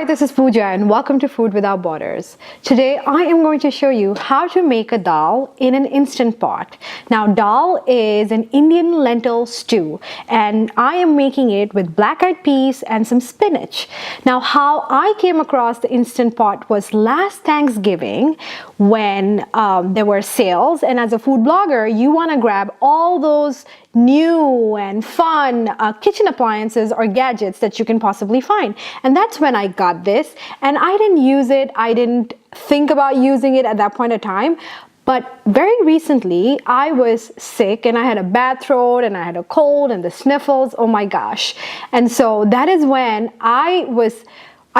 Hi, this is Pooja and welcome to Food Without Borders. Today I am going to show you how to make a dal in an instant pot. Now dal is an Indian lentil stew and I am making it with black-eyed peas and some spinach. Now how I came across the instant pot was last Thanksgiving when there were sales, and as a food blogger you want to grab all those new and fun kitchen appliances or gadgets that you can possibly find. And that's when I got this, and I didn't use it. I didn't think about using it at that point of time. But very recently I was sick and I had a bad throat and I had a cold and the sniffles, oh my gosh. And so that is when I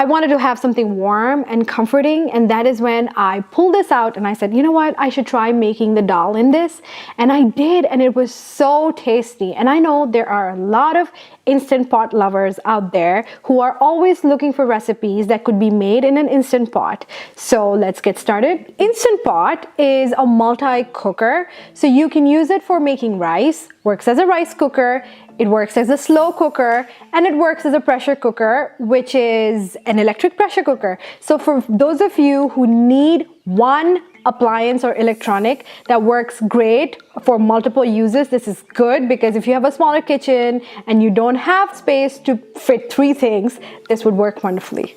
wanted to have something warm and comforting, and that is when I pulled this out and I said, you know what, I should try making the dal in this. And I did, and it was so tasty. And I know there are a lot of instant pot lovers out there who are always looking for recipes that could be made in an instant pot. So let's get started. Instant pot is a multi-cooker, so you can use it for making rice, works as a rice cooker, it works as a slow cooker, and it works as a pressure cooker, which is an electric pressure cooker. So for those of you who need one appliance or electronic that works great for multiple uses, this is good, because if you have a smaller kitchen and you don't have space to fit 3 things, this would work wonderfully.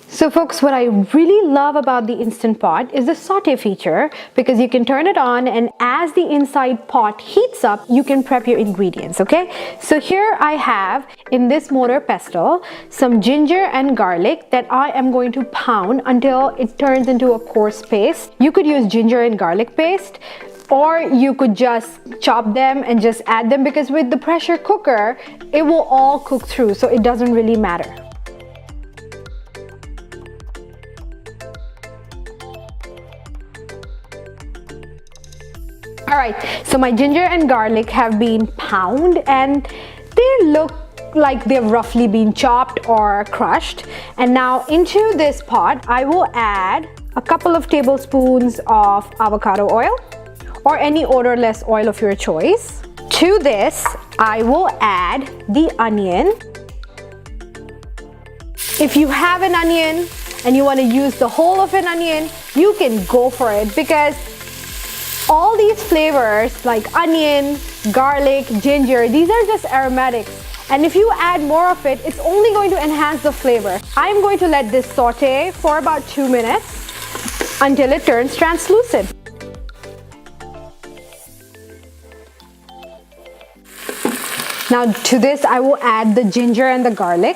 So folks, what I really love about the Instant Pot is the saute feature, because you can turn it on and as the inside pot heats up, you can prep your ingredients, okay? So here I have, in this mortar pestle, some ginger and garlic that I am going to pound until it turns into a coarse paste. You could use ginger and garlic paste, or you could just chop them and just add them, because with the pressure cooker, it will all cook through, so it doesn't really matter. Alright, so my ginger and garlic have been pounded and they look like they've roughly been chopped or crushed. And now into this pot, I will add a couple of tablespoons of avocado oil or any odorless oil of your choice. To this, I will add the onion. If you have an onion and you want to use the whole of an onion, you can go for it, because all these flavors like onion, garlic, ginger, these are just aromatics. And if you add more of it, it's only going to enhance the flavor. I'm going to let this saute for about 2 minutes until it turns translucent. Now to this, I will add the ginger and the garlic.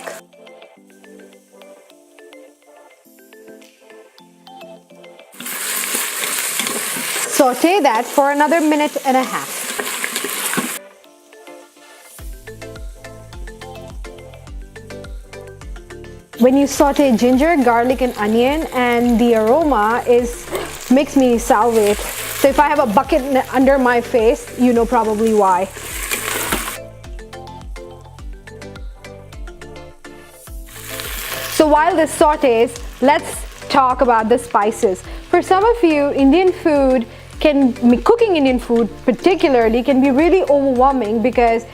Saute that for another 1.5 minutes. When you saute ginger, garlic and onion, and the aroma makes me salivate. So if I have a bucket under my face, you know probably why. So while this sautés, let's talk about the spices. For some of you, Indian food cooking Indian food particularly can be really overwhelming, because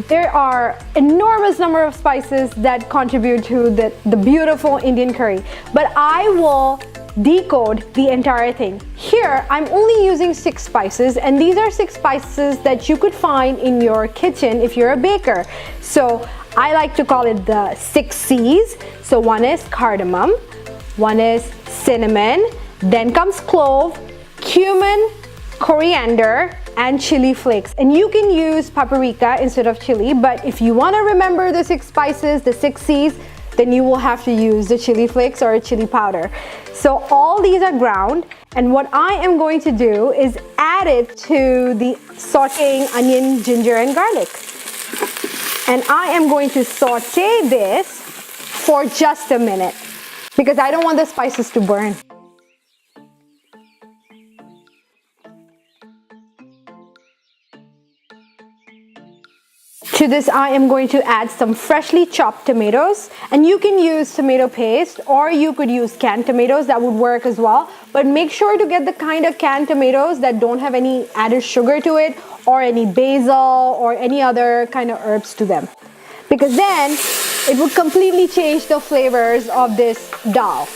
there are enormous number of spices that contribute to the beautiful Indian curry. But I will decode the entire thing. Here, I'm only using 6 spices, and these are 6 spices that you could find in your kitchen if you're a baker. So I like to call it the 6 C's. So one is cardamom, one is cinnamon, then comes clove, cumin, coriander, and chili flakes. And you can use paprika instead of chili, but if you want to remember the 6 spices, the 6 C's, then you will have to use the chili flakes or chili powder. So all these are ground, and what I am going to do is add it to the sauteing onion, ginger, and garlic. And I am going to saute this for just a minute, because I don't want the spices to burn. To this, I am going to add some freshly chopped tomatoes, and you can use tomato paste or you could use canned tomatoes, that would work as well. But make sure to get the kind of canned tomatoes that don't have any added sugar to it or any basil or any other kind of herbs to them, because then It would completely change the flavors of this dal.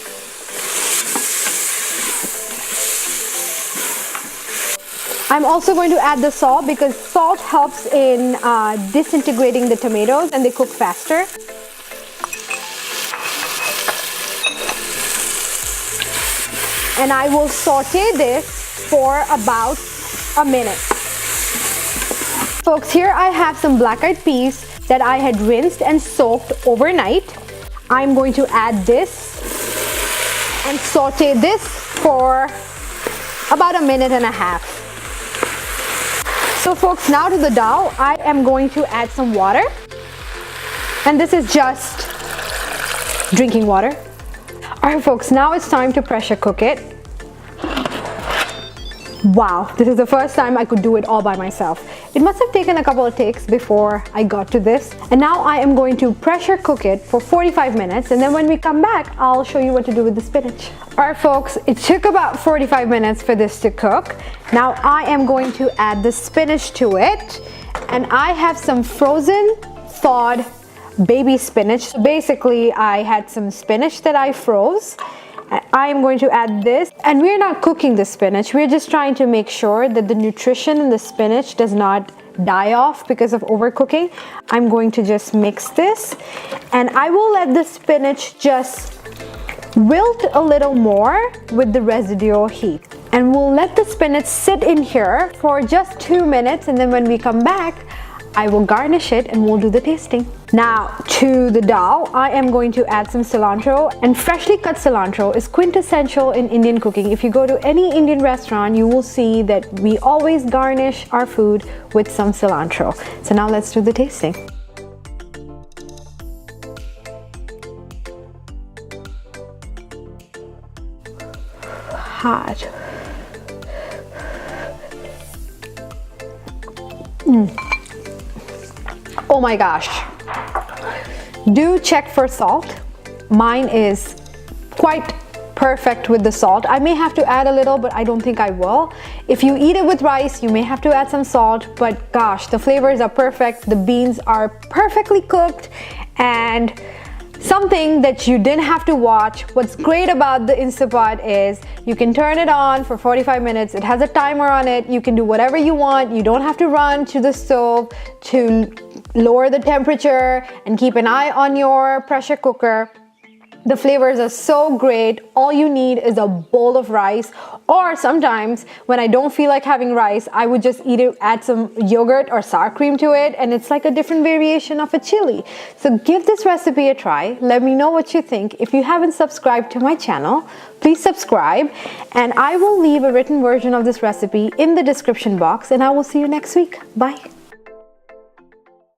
I'm also going to add the salt because salt helps in disintegrating the tomatoes and they cook faster. And I will saute this for about a minute. Folks, here I have some black-eyed peas that I had rinsed and soaked overnight. I'm going to add this and saute this for about a minute and a half. So folks, now to the dal, I am going to add some water. And this is just drinking water. Alright folks, now it's time to pressure cook it. Wow, this is the first time I could do it all by myself. It must have taken a couple of takes before I got to this. And now I am going to pressure cook it for 45 minutes. And then when we come back, I'll show you what to do with the spinach. Alright folks, it took about 45 minutes for this to cook. Now I am going to add the spinach to it. And I have some frozen, thawed baby spinach. So basically, I had some spinach that I froze. I am going to add this, and we're not cooking the spinach. We're just trying to make sure that the nutrition in the spinach does not die off because of overcooking. I'm going to just mix this, and I will let the spinach just wilt a little more with the residual heat. And we'll let the spinach sit in here for just 2 minutes, and then when we come back, I will garnish it and we'll do the tasting. Now to the dal, I am going to add some cilantro, and freshly cut cilantro is quintessential in Indian cooking. If you go to any Indian restaurant, you will see that we always garnish our food with some cilantro. So now let's do the tasting. Hot. Oh my gosh, do check for salt. Mine is quite perfect with the salt. I may have to add a little, but I don't think I will. If you eat it with rice, you may have to add some salt, but gosh, the flavors are perfect. The beans are perfectly cooked, and something that you didn't have to watch. What's great about the Instant Pot is you can turn it on for 45 minutes. It has a timer on it. You can do whatever you want. You don't have to run to the stove to lower the temperature and keep an eye on your pressure cooker. The flavors are so great. All you need is a bowl of rice, or sometimes when I don't feel like having rice, I would just eat it, add some yogurt or sour cream to it, and it's like a different variation of a chili. So give this recipe a try. Let me know what you think. If you haven't subscribed to my channel, please subscribe, and I will leave a written version of this recipe in the description box, and I will see you next week. Bye.